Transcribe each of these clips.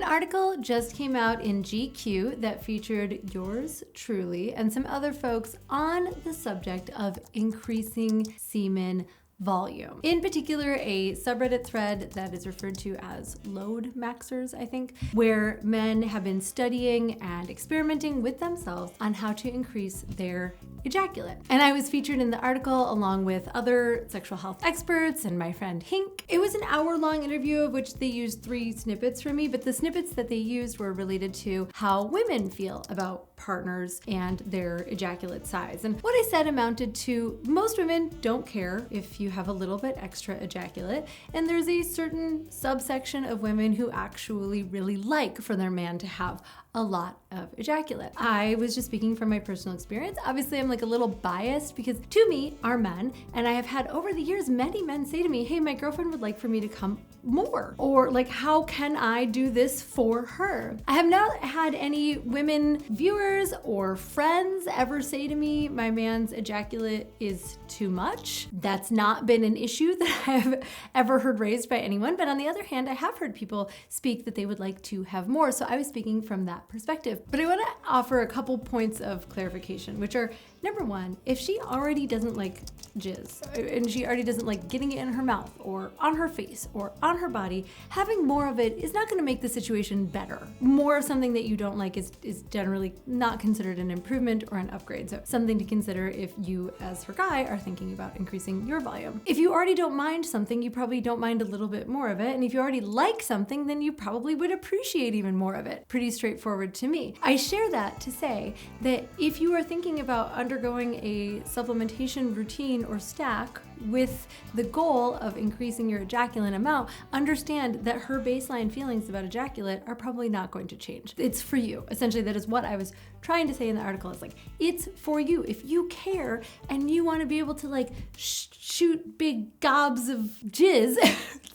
article just came out in GQ that featured yours truly and some other folks on the subject of increasing semen volume. In particular, a subreddit thread that is referred to as load maxers, I think, where men have been studying and experimenting with themselves on how to increase their ejaculate. And I was featured in the article along with other sexual health experts and my friend Hink. It was an hour-long interview of which they used 3 snippets from me, but the snippets that they used were related to how women feel about partners and their ejaculate size. And what I said amounted to most women don't care if you have a little bit extra ejaculate, and there's a certain subsection of women who actually really like for their man to have a lot of ejaculate. I was just speaking from my personal experience. Obviously, I'm like a little biased because to me are men, and I have had over the years many men say to me, hey, my girlfriend would like for me to come more, or like, how can I do this for her? I have not had any women viewers or friends ever say to me, my man's ejaculate is too much. That's not been an issue that I've ever heard raised by anyone. But on the other hand, I have heard people speak that they would like to have more. So I was speaking from that perspective. But I want to offer a couple points of clarification, which are, number one, if she already doesn't like jizz and she already doesn't like getting it in her mouth or on her face or on her body, having more of it is not going to make the situation better. More of something that you don't like is generally not considered an improvement or an upgrade. So something to consider if you, as her guy, are thinking about increasing your volume. If you already don't mind something, you probably don't mind a little bit more of it. And if you already like something, then you probably would appreciate even more of it. Pretty straightforward to me. I share that to say that if you are thinking about undergoing a supplementation routine or stack with the goal of increasing your ejaculate amount, understand that her baseline feelings about ejaculate are probably not going to change. It's for you. Essentially, that is what I was trying to say in the article. It's like, it's for you. If you care and you want to be able to like shoot big gobs of jizz,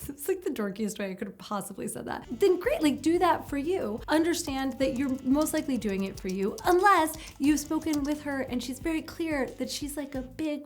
it's like the dorkiest way I could have possibly said that, then great, like do that for you. Understand that you're most likely doing it for you, unless you've spoken with her and she's very clear that she's like a big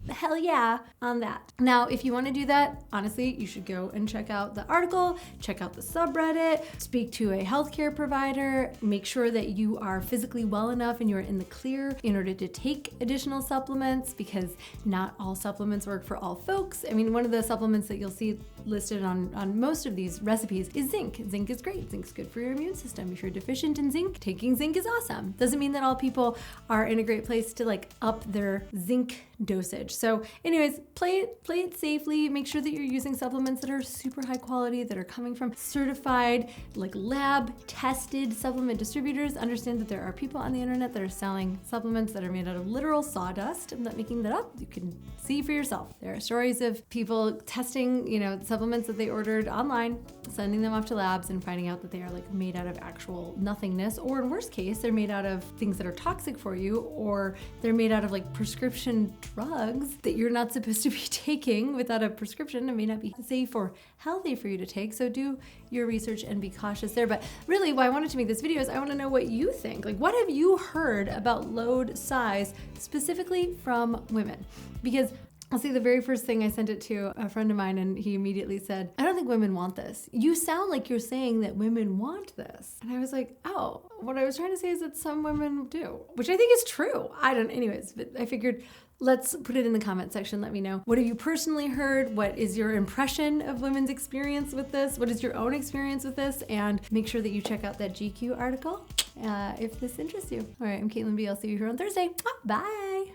hell yeah on that. Now, if you want to do that, honestly, you should go and check out the article, check out the subreddit, speak to a healthcare provider, make sure that you are physically well enough and you're in the clear in order to take additional supplements, because not all supplements work for all folks. I mean, one of the supplements that you'll see listed on most of these recipes is zinc. Zinc is great. Zinc's good for your immune system. If you're deficient in zinc, taking zinc is awesome. Doesn't mean that all people are in a great place to like up their zinc dosage. So anyways, play it safely. Make sure that you're using supplements that are super high quality, that are coming from certified, like lab tested supplement distributors. Understand that there are people on the internet that are selling supplements that are made out of literal sawdust. I'm not making that up. You can see for yourself. There are stories of people testing, supplements that they ordered online, sending them off to labs and finding out that they are like made out of actual nothingness, or in worst case, they're made out of things that are toxic for you, or they're made out of like prescription drugs that you're not supposed to be taking without a prescription. It may not be safe or healthy for you to take. So do your research and be cautious there. But really, why I wanted to make this video is I want to know what you think. Like, what have you heard about load size specifically from women? Because I'll see, the very first thing I sent it to a friend of mine and he immediately said, I don't think women want this. You sound like you're saying that women want this. And I was like, oh, what I was trying to say is that some women do, which I think is true. Anyways, but I figured let's put it in the comment section. Let me know. What have you personally heard? What is your impression of women's experience with this? What is your own experience with this? And make sure that you check out that GQ article if this interests you. All right, I'm Caitlin B. I'll see you here on Thursday. Bye.